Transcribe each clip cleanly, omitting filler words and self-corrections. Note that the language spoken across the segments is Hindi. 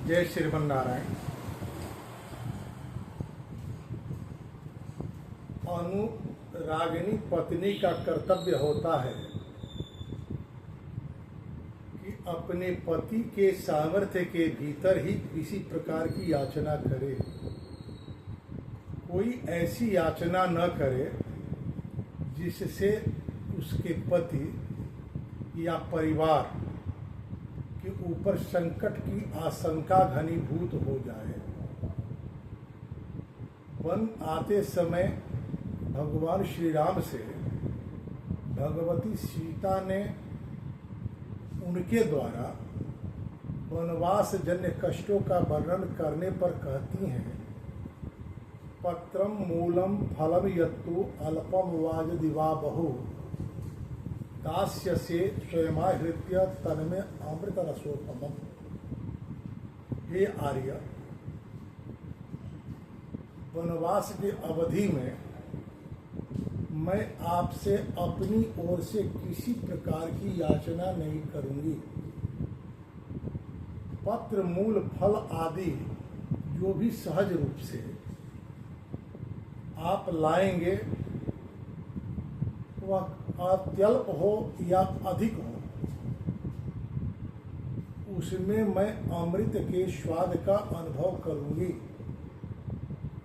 जय श्रीमन नारायण। अनुरागिनी पत्नी का कर्तव्य होता है कि अपने पति के सामर्थ्य के भीतर ही किसी प्रकार की याचना करे। कोई ऐसी याचना न करे जिससे उसके पति या परिवार के ऊपर संकट की आशंका घनीभूत हो जाए। वन आते समय भगवान श्री राम से भगवती सीता ने उनके द्वारा वनवास जन्य कष्टों का वर्णन करने पर कहती हैं, पत्रम मूलम फलम यत्तु अल्पम वाजदि वा बहु दास्य से स्वयमाहृत्य तन्मे अमृत रसोपमम्। हे आर्य, वनवास की अवधि में मैं आपसे अपनी ओर से किसी प्रकार की याचना नहीं करूंगी। पत्र मूल फल आदि जो भी सहज रूप से आप लाएंगे वह अत्यल्प हो या अधिक हो, उसमें मैं अमृत के स्वाद का अनुभव करूंगी।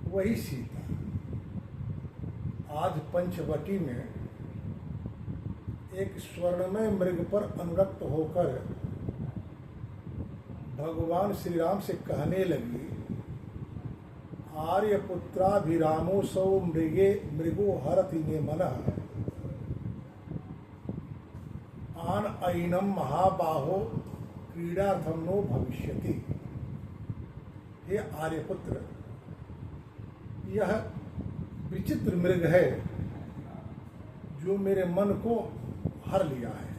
वही सीता आज पंचवटी में एक स्वर्णमय मृग पर अनुरक्त होकर भगवान श्री राम से कहने लगी, आर्यपुत्राभिरामो सौ मृगे मृगो हरति मे मनः आन ऐनम महाबाहो क्रीडार्थम नो भविष्यति। हे आर्यपुत्र, यह विचित्र मृग है जो मेरे मन को हर लिया है।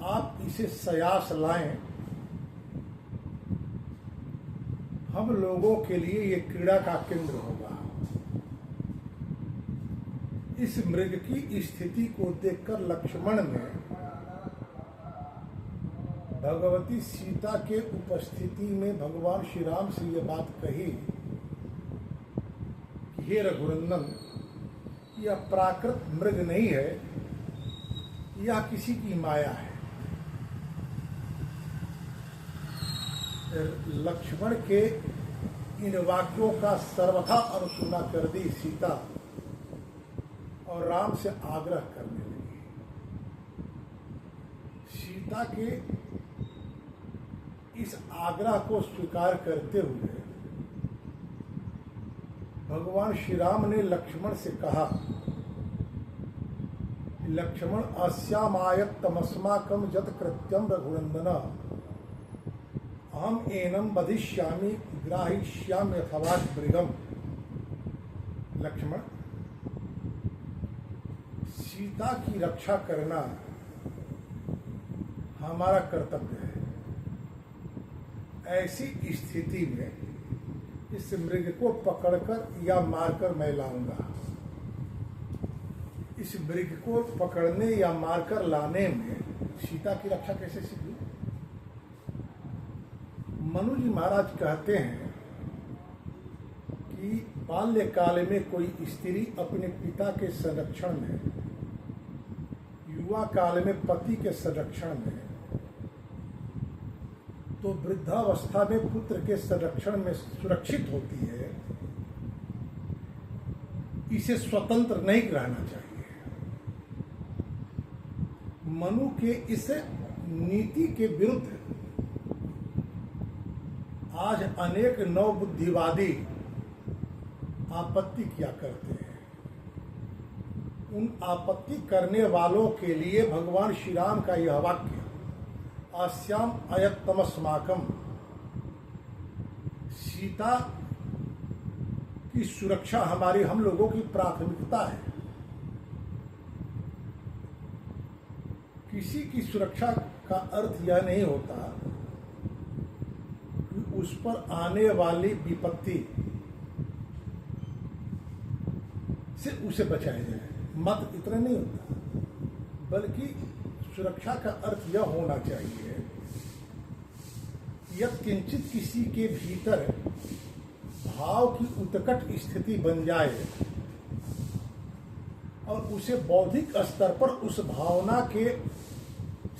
आप इसे सयास लाएं, हम लोगों के लिए ये क्रीड़ा का केंद्र होगा। इस मृग की स्थिति को देखकर लक्ष्मण ने भगवती सीता के उपस्थिति में भगवान श्री राम से ये बात कही कि हे रघुनंदन, यह प्राकृत मृग नहीं है, यह किसी की माया है। लक्ष्मण के इन वाक्यों का सर्वथा अनुसुना कर दी सीता और राम से आग्रह करने लगी। सीता के इस आग्रह को स्वीकार करते हुए भगवान श्री राम ने लक्ष्मण से कहा, लक्ष्मण अस्यामायत तमस्माकं यत् कृत्यं रघुनंदन अहम एनम वधिष्यामि ग्राहिष्यामि अथवा मृगम। लक्ष्मण, सीता की रक्षा करना हमारा कर्तव्य है। ऐसी स्थिति में इस मृग को पकड़कर या मारकर मैं लाऊंगा। इस मृग को पकड़ने या मारकर लाने में सीता की रक्षा कैसे सिद्धि? मनु जी महाराज कहते हैं कि बाल्यकाल में कोई स्त्री अपने पिता के संरक्षण में, युवा काल में पति के संरक्षण में, तो वृद्धावस्था में पुत्र के संरक्षण में सुरक्षित होती है। इसे स्वतंत्र नहीं रहना चाहिए। मनु के इस नीति के विरुद्ध आज अनेक नवबुद्धिवादी आपत्ति किया करते हैं। उन आपत्ति करने वालों के लिए भगवान श्री राम का यह वाक्य, अस्याम अयत्तमस्माकम, सीता की सुरक्षा हमारी, हम लोगों की प्राथमिकता है। किसी की सुरक्षा का अर्थ यह नहीं होता कि उस पर आने वाली विपत्ति से उसे बचाया जाए, मत इतना नहीं होता, बल्कि सुरक्षा का अर्थ यह होना चाहिए यह किंचित किसी के भीतर भाव की उत्कट स्थिति बन जाए और उसे बौद्धिक स्तर पर उस भावना के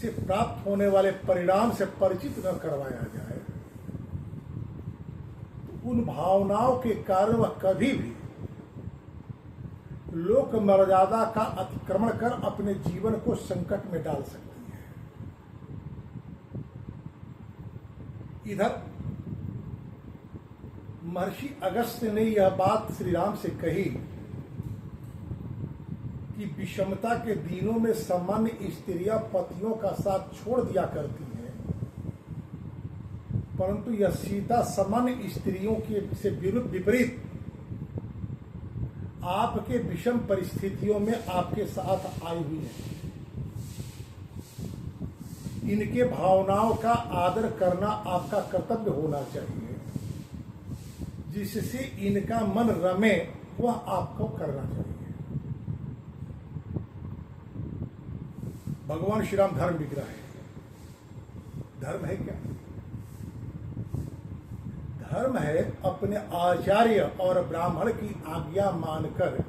से प्राप्त होने वाले परिणाम से परिचित न करवाया जाए, तो उन भावनाओं के कारण वह कभी भी लोक मर्यादा का अतिक्रमण कर अपने जीवन को संकट में डाल सकती है। इधर महर्षि अगस्त्य ने यह बात श्री राम से कही कि विषमता के दिनों में सामान्य स्त्रियां पतियों का साथ छोड़ दिया करती हैं, परंतु यह सीता सामान्य स्त्रियों के से विपरीत आपके विषम परिस्थितियों में आपके साथ आई हुई है। इनके भावनाओं का आदर करना आपका कर्तव्य होना चाहिए, जिससे इनका मन रमे वह आपको करना चाहिए। भगवान श्री राम धर्म विग्रह है। धर्म है क्या? धर्म है अपने आचार्य और ब्राह्मण की आज्ञा मानकर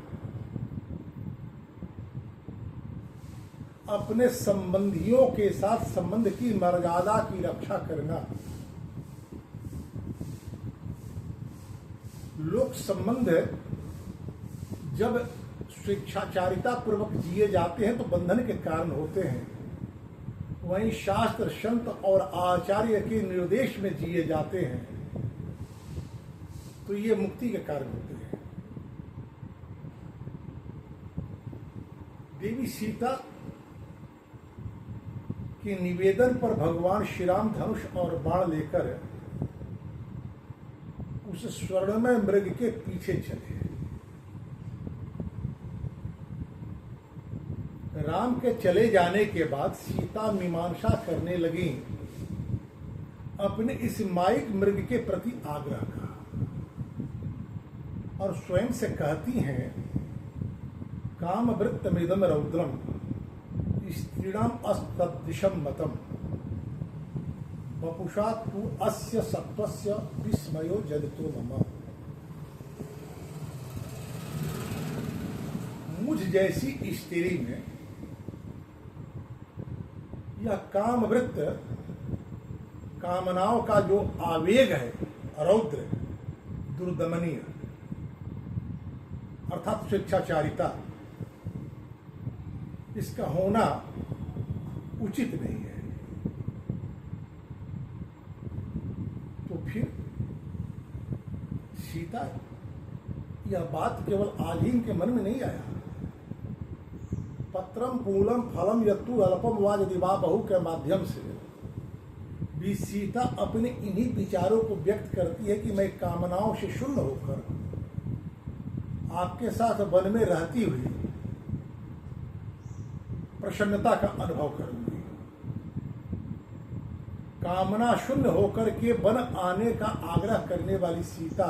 अपने संबंधियों के साथ संबंध की मर्यादा की रक्षा करना। लोक संबंध जब स्वेच्छाचारिता पूर्वक जिए जाते हैं तो बंधन के कारण होते हैं, वहीं शास्त्र संत और आचार्य के निर्देश में जिए जाते हैं तो ये मुक्ति के कारण होते हैं। देवी सीता के निवेदन पर भगवान श्री राम धनुष और बाण लेकर उस स्वर्णमय मृग के पीछे चले। राम के चले जाने के बाद सीता मीमांसा करने लगी अपने इस माइक मृग के प्रति आग्रह का और स्वयं से कहती हैं, काम वृत्तमिदं रौद्रम स्त्रीणाम अस्तदृशम मतम वपुषा तु अस्य सत्वस्य विस्मयो जनितो मम। मुझ जैसी स्त्री में यह कामवृत्त कामनाओं का जो आवेग है, रौद्र दुर्दमनीय अर्थात स्वेच्छाचारिता, इसका होना उचित नहीं है। तो फिर सीता यह बात केवल आज ही इनके मन में नहीं आया। पत्रम पूलम फलम यत्तु अल्पम वा यदि वा बहु के माध्यम से भी सीता अपने इन्हीं विचारों को व्यक्त करती है कि मैं कामनाओं से शून्य होकर आपके साथ वन में रहती हुई प्रसन्नता का अनुभव करूंगी। कामना शून्य होकर के वन आने का आग्रह करने वाली सीता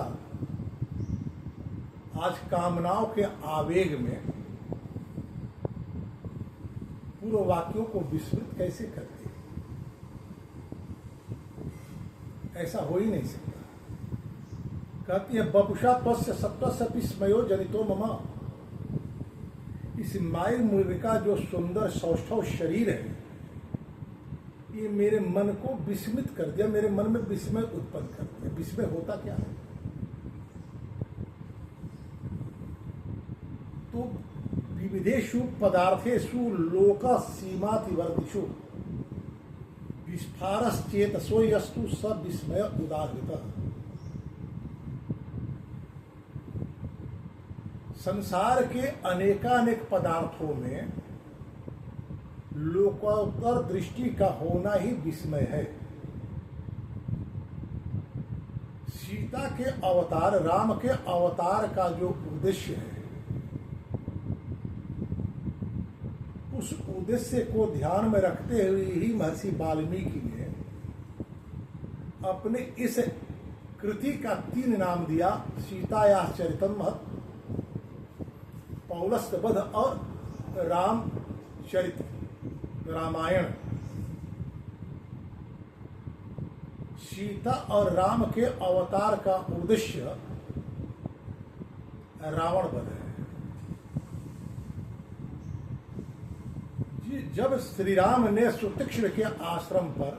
आज कामनाओं के आवेग में पूर्व वाक्यों को विस्मृत कैसे करती? ऐसा हो ही नहीं सकता। कहती है, बपुषा त्वस्य सत्वस्य विस्मयो जनितो मम। इस माय मृग का जो सुंदर सौष्ठव शरीर है, ये मेरे मन को विस्मित कर दिया, मेरे मन में विस्मय उत्पन्न कर दिया। विस्मय होता क्या है? तो विविधेषु पदार्थेषु लोक सीमातिवर्तिषु विस्फारश्चेतसो यस्तु स विस्मय उदाहृतः। संसार के अनेकानेक पदार्थों में लोकोत्तर दृष्टि का होना ही विस्मय है। सीता के अवतार, राम के अवतार का जो उद्देश्य है, उस उद्देश्य को ध्यान में रखते हुए ही महर्षि वाल्मीकि ने अपने इस कृति का 3 नाम दिया: सीताया चरितम महत्, पौलस्त वध और राम चरित, रामायण। सीता और राम के अवतार का उद्देश्य रावण वध है। जब श्री राम ने सुतीक्ष्ण के आश्रम पर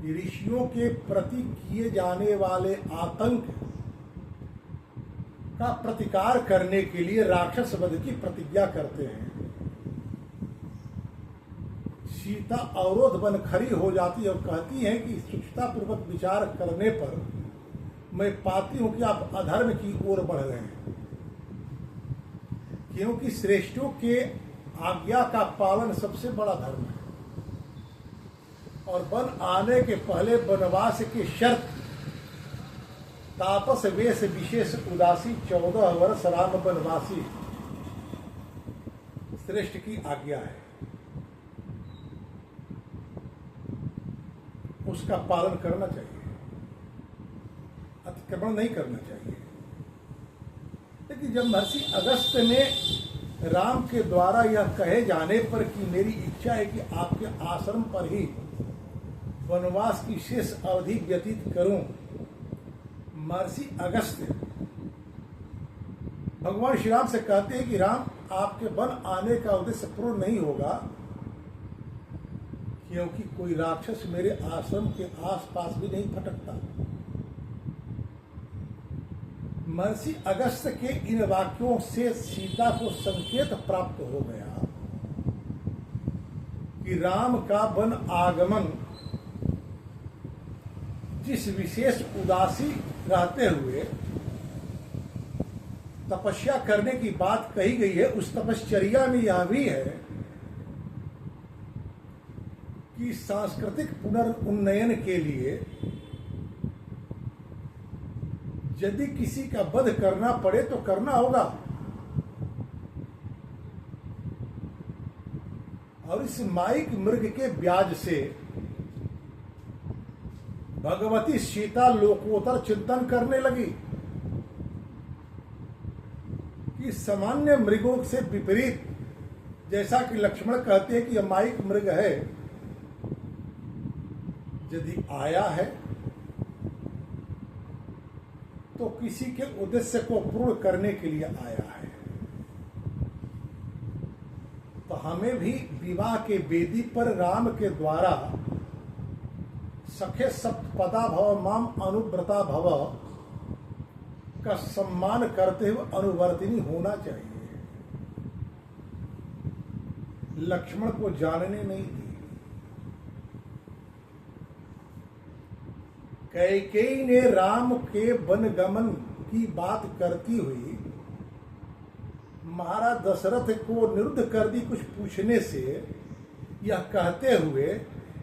ऋषियों के प्रति किए जाने वाले आतंक का प्रतिकार करने के लिए राक्षस वध की प्रतिज्ञा करते हैं, सीता अवरोध बन खड़ी हो जाती है और कहती है कि सूक्ष्मतापूर्वक विचार करने पर मैं पाती हूं कि आप अधर्म की ओर बढ़ रहे हैं, क्योंकि श्रेष्ठों के आज्ञा का पालन सबसे बड़ा धर्म है और वन आने के पहले वनवास की शर्त तापस वेश विशेष उदासी 14 वर्ष राम वनवासी श्रेष्ठ की आज्ञा है, उसका पालन करना चाहिए, अतिक्रमण नहीं करना चाहिए। लेकिन जब महर्षि अगस्त ने राम के द्वारा यह कहे जाने पर कि मेरी इच्छा है कि आपके आश्रम पर ही वनवास की शेष अवधि व्यतीत करूं, महर्षि अगस्त भगवान श्री राम से कहते हैं कि राम, आपके वन आने का उद्देश्य पूर्ण नहीं होगा, क्योंकि कोई राक्षस मेरे आश्रम के आसपास भी नहीं भटकता। महर्षि अगस्त के इन वाक्यों से सीता को संकेत प्राप्त हो गया कि राम का वन आगमन जिस विशेष उदासी रहते हुए तपस्या करने की बात कही गई है, उस तपश्चर्या में यह भी है कि सांस्कृतिक पुनर्उन्नयन के लिए यदि किसी का वध करना पड़े तो करना होगा, और इस माइक मृग के ब्याज से भगवती सीता लोकोत्तर चिंतन करने लगी कि सामान्य मृगों से विपरीत, जैसा कि लक्ष्मण कहते हैं कि यह माइक मृग है, यदि आया है तो किसी के उद्देश्य को पूर्ण करने के लिए आया है। तो हमें भी विवाह के वेदी पर राम के द्वारा सखे सप्तपदा भव माम अनुव्रता भव का सम्मान करते हुए अनुवर्तिनी होना चाहिए। लक्ष्मण को जानने नहीं दी। कैकेयी ने राम के वनगमन की बात करती हुई महाराज दशरथ को निरुद्ध कर दी कुछ पूछने से, यह कहते हुए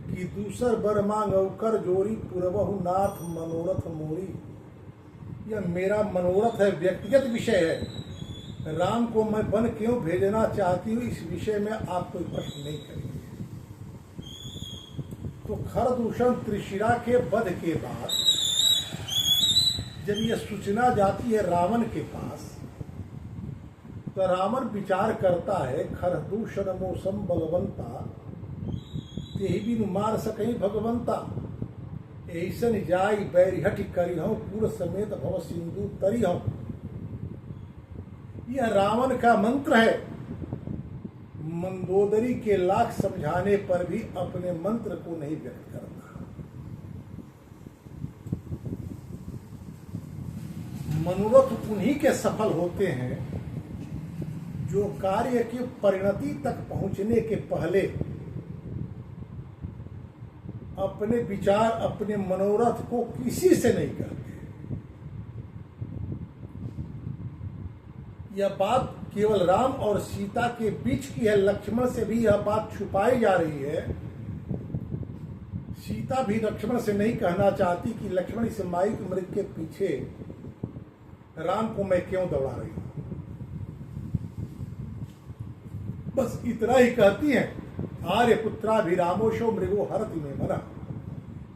कि दूसर बर मांगौ कर जोरी पुरवहु नाथ मनोरथ मोरी। यह मेरा मनोरथ है, व्यक्तिगत विषय है। राम को मैं वन क्यों भेजना चाहती हूँ, इस विषय में आप कोई प्रश्न नहीं करेंगे। तो खरदूषण त्रिशिरा के वध के बाद जब यह सूचना जाती है रावण के पास, तो रावण विचार करता है खरदूषण मौसम बलवंता तेहि बिनु मार सकई भगवंता, ऐसन जाय बैरिहट करिहं पूर समेत भव सिंधु तरिहं। यह रावण का मंत्र है। मंदोदरी के लाख समझाने पर भी अपने मंत्र को नहीं व्यक्त करता। मनोरथ उन्हीं के सफल होते हैं जो कार्य की परिणति तक पहुंचने के पहले अपने विचार, अपने मनोरथ को किसी से नहीं करते। यह बात केवल राम और सीता के बीच की है, लक्ष्मण से भी यह बात छुपाई जा रही है। सीता भी लक्ष्मण से नहीं कहना चाहती कि लक्ष्मण इस माइक मृग के पीछे राम को मैं क्यों दौड़ा रही हूं। बस इतना ही कहती है, आर्य पुत्राभिरामोशो मृगो हरति में मना।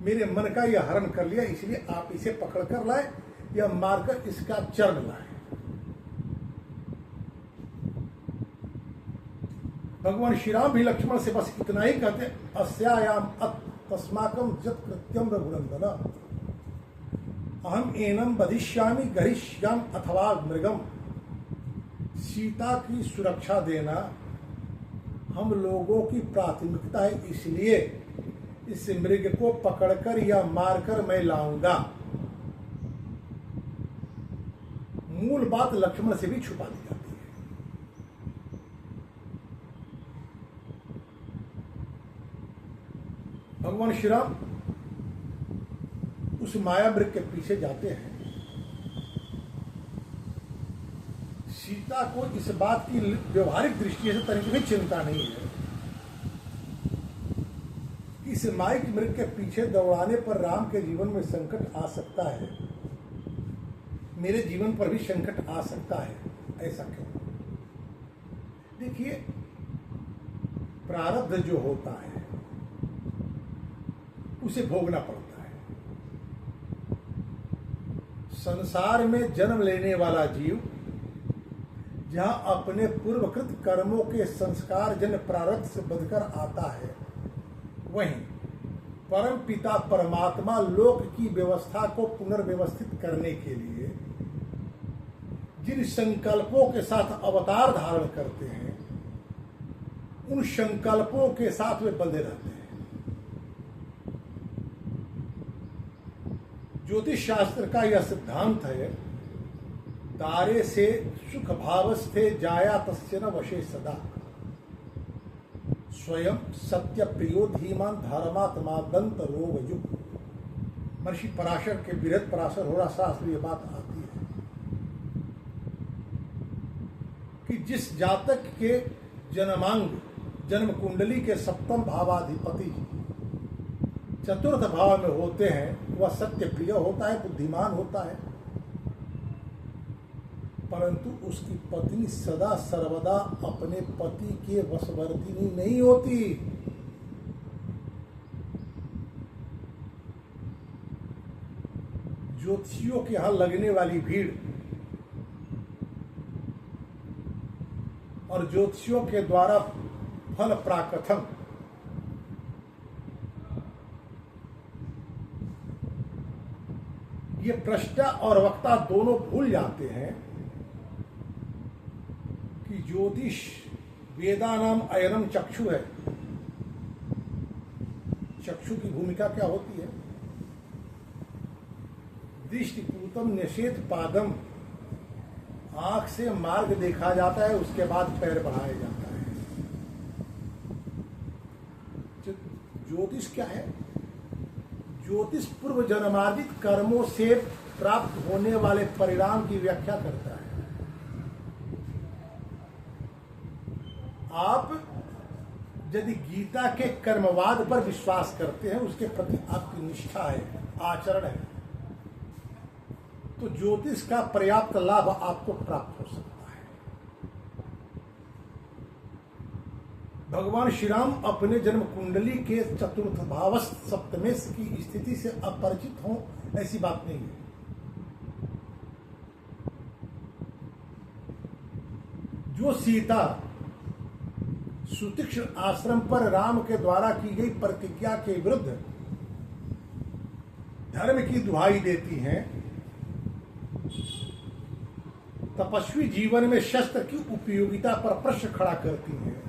मेरे मन का यह हरण कर लिया, इसलिए आप इसे पकड़ कर लाए या मारकर इसका चरण लाए। भगवान श्री राम भी लक्ष्मण से बस इतना ही कहते, अस्यायाम तस्माकं यत् कृत्यं रघुनंदन अहम एनम वधिष्यामि गरिष्याम अथवा मृगम। सीता की सुरक्षा देना हम लोगों की प्राथमिकता है, इसलिए इस मृग को पकड़कर या मारकर मैं लाऊंगा। मूल बात लक्ष्मण से भी छुपा दी जाती है। भगवान श्री राम उस माया मृग के पीछे जाते हैं। सीता को इस बात की व्यवहारिक दृष्टि से तनिक भी चिंता नहीं है कि इस माइक मृग के पीछे दौड़ाने पर राम के जीवन में संकट आ सकता है, मेरे जीवन पर भी संकट आ सकता है। ऐसा क्यों? देखिए, प्रारब्ध जो होता है उसे भोगना पड़ता है। संसार में जन्म लेने वाला जीव जहां अपने पूर्वकृत कर्मों के संस्कार जन प्रारब्ध से बंधकर आता है, वहीं परम पिता परमात्मा लोक की व्यवस्था को पुनर्व्यवस्थित करने के लिए जिन संकल्पों के साथ अवतार धारण करते हैं, उन संकल्पों के साथ वे बंधे रहते हैं। ज्योतिष शास्त्र का यह सिद्धांत है, तारे से सुख भावस्थे जाया तस्य न वशे सदा। स्वयं सत्य प्रियो धीमान धर्मात्मा दंत रोग युग। महर्षि पराशर के बृहद पराशर होरा शास्त्र ये बात आती है कि जिस जातक के जन्मांग जन्म कुंडली के सप्तम भावाधिपति चतुर्थ भाव में होते हैं, वह सत्य प्रिय होता है, बुद्धिमान होता है, परंतु उसकी पत्नी सदा सर्वदा अपने पति के वशवर्तिनी नहीं होती। ज्योतिषियों के यहां लगने वाली भीड़ और ज्योतिषियों के द्वारा फल प्राकथन ये प्रष्टा और वक्ता दोनों भूल जाते हैं कि ज्योतिष वेदानाम अयनम चक्षु है। चक्षु की भूमिका क्या होती है? दृष्टिपूतम निषेध पादम, आंख से मार्ग देखा जाता है, उसके बाद पैर बढ़ाया जाता है। ज्योतिष क्या है? ज्योतिष पूर्व जन्मार्जित कर्मों से प्राप्त होने वाले परिणाम की व्याख्या करता है। आप यदि गीता के कर्मवाद पर विश्वास करते हैं, उसके प्रति आपकी निष्ठा है, आचरण है, तो ज्योतिष का पर्याप्त लाभ आपको प्राप्त हो सकता है। भगवान श्री राम अपने जन्म कुंडली के चतुर्थ भावस्थ सप्तमेश की स्थिति से अपरिचित हों, ऐसी बात नहीं है। जो सीता सुतीक्ष्ण आश्रम पर राम के द्वारा की गई प्रतिज्ञा के विरुद्ध धर्म की दुहाई देती हैं, तपस्वी जीवन में शस्त्र की उपयोगिता पर प्रश्न खड़ा करती हैं,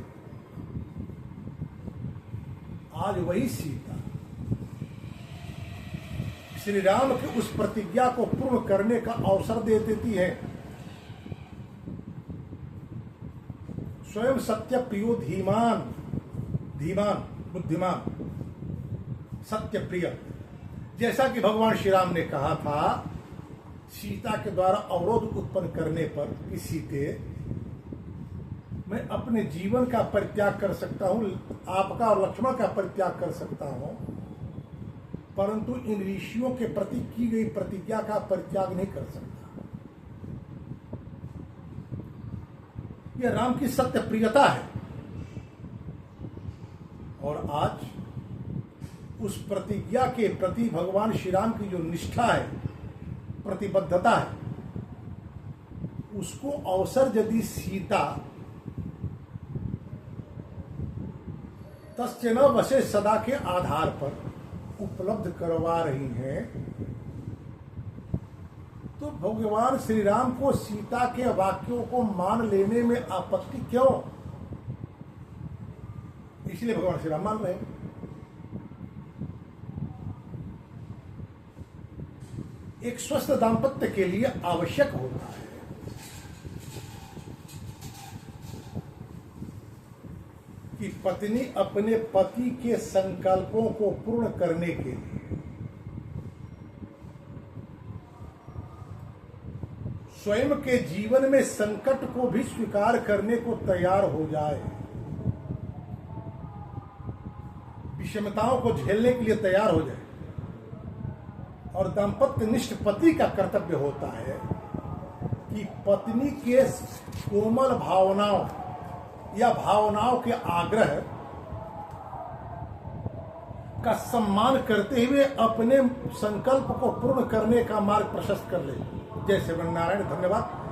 आज वही सीता श्री राम की उस प्रतिज्ञा को पूर्ण करने का अवसर दे देती है। स्वयं सत्य प्रियो धीमान, धीमान बुद्धिमान, सत्य प्रिय, जैसा कि भगवान श्री राम ने कहा था सीता के द्वारा अवरोध उत्पन्न करने पर कि सीते, मैं अपने जीवन का परित्याग कर सकता हूं, आपका और लक्ष्मण का परित्याग कर सकता हूं, परंतु इन ऋषियों के प्रति की गई प्रतिज्ञा का परित्याग नहीं कर सकता। यह राम की सत्य प्रियता है। और आज उस प्रतिज्ञा के प्रति भगवान श्री राम की जो निष्ठा है, प्रतिबद्धता है, उसको अवसर यदि सीता तस्य न वशे सदा के आधार पर उपलब्ध करवा रही हैं, तो भगवान श्री राम को सीता के वाक्यों को मान लेने में आपत्ति क्यों? इसलिए भगवान श्री राम मान रहे हैं। एक स्वस्थ दाम्पत्य के लिए आवश्यक होता है कि पत्नी अपने पति के संकल्पों को पूर्ण करने के लिए स्वयं के जीवन में संकट को भी स्वीकार करने को तैयार हो जाए, विषमताओं को झेलने के लिए तैयार हो जाए। और दाम्पत्य निष्ठ पति का कर्तव्य होता है कि पत्नी के कोमल भावनाओं या भावनाओं के आग्रह का सम्मान करते हुए अपने संकल्प को पूर्ण करने का मार्ग प्रशस्त कर ले। जय श्री नारायण। धन्यवाद।